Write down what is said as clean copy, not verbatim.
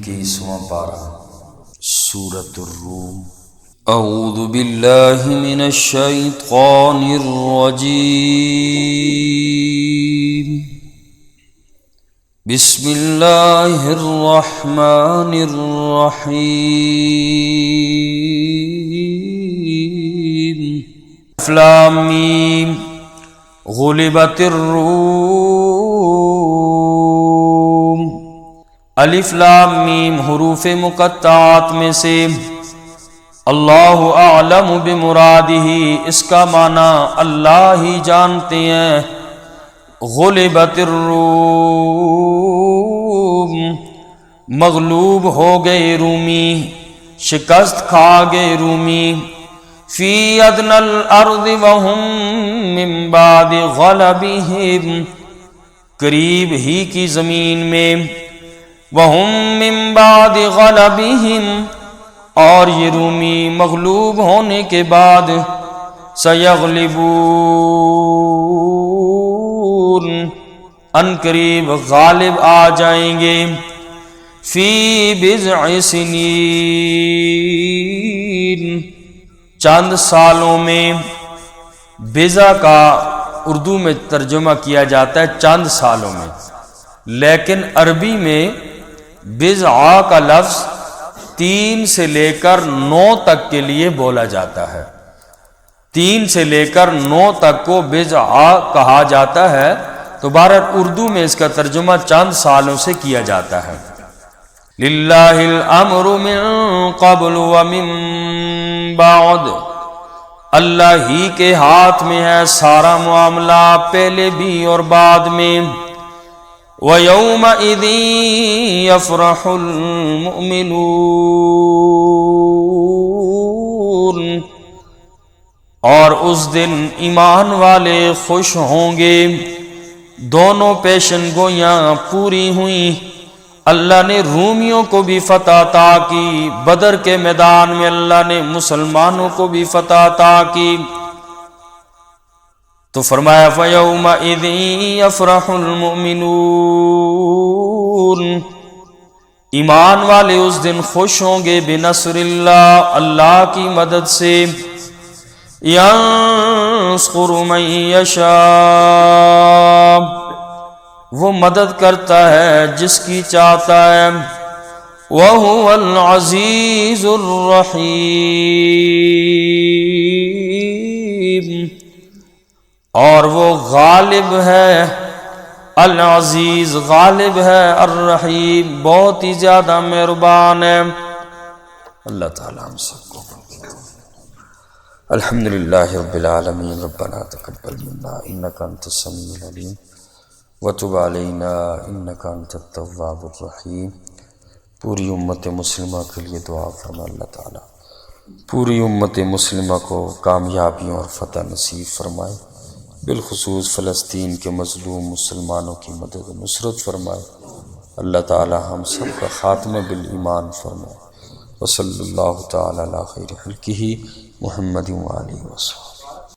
21واں پارہ سورۃ الروم۔ اعوذ باللہ من الشیطان الرجیم، بسم اللہ الرحمن الرحیم۔ الف لام میم، غلبت الروم۔ الف لام میم حروف مقطعات میں سے اللہ اعلم بمرادہ، اس کا معنی اللہ ہی جانتے ہیں۔ غلبت الروم، مغلوب ہو گئے رومی، شکست کھا گئے رومی۔ فی ادنی الارض وہم من بعد غلبہم، قریب ہی کی زمین میں، وہم من بعد غلبہم، اور یہ رومی مغلوب ہونے کے بعد، سیغلبون، ان قریب غالب آ جائیں گے۔ فی بضع سنین، چند سالوں میں۔ بضع کا اردو میں ترجمہ کیا جاتا ہے چند سالوں میں، لیکن عربی میں بضع کا لفظ 3 سے لے کر 9 تک کے لیے بولا جاتا ہے۔ 3 سے لے کر 9 تک کو بضع کہا جاتا ہے، تو بہرحال اردو میں اس کا ترجمہ چند سالوں سے کیا جاتا ہے۔ للہ الامر من قبل ومن بعد، اللہ ہی کے ہاتھ میں ہے سارا معاملہ، پہلے بھی اور بعد میں۔ وَيَوْمَئِذٍ يَفْرَحُ الْمُؤْمِنُونَ، اور اس دن ایمان والے خوش ہوں گے۔ دونوں پیشن گویاں پوری ہوئیں۔ اللہ نے رومیوں کو بھی فتح عطا کی، بدر کے میدان میں اللہ نے مسلمانوں کو بھی فتح عطا کی۔ تو فرمایا فَيَوْمَئِذٍ يَفْرَحُ الْمُؤْمِنُونَ، ایمان والے اس دن خوش ہوں گے بِنَصْرِ اللَّهِ، اللہ کی مدد سے۔ يَنصُرُ مَن يَشَاءُ، وہ مدد کرتا ہے جس کی چاہتا ہے۔ وَهُوَ الْعَزِيزُ الرَّحِيمُ، اور وہ غالب ہے، العزیز غالب ہے، الرحیم بہت ہی زیادہ مہربان ہے۔ اللہ تعالیٰ ہم سب کو الحمدللہ رب العالمین۔ ربنا تقبل منا انک انت السمیع العلیم وتب علینا انک انت التواب الرحیم۔ پوری امت مسلمہ کے لیے دعا فرما اللہ تعالیٰ پوری امت مسلمہ کو کامیابیوں اور فتح نصیب فرمائے، بالخصوص فلسطین کے مظلوم مسلمانوں کی مدد و نصرت فرمائے۔ اللہ تعالی ہم سب کا خاتمہ بالایمان فرمائے۔ وصلی اللہ تعالی علی خیر خلقہ محمد و آلہ وسلم۔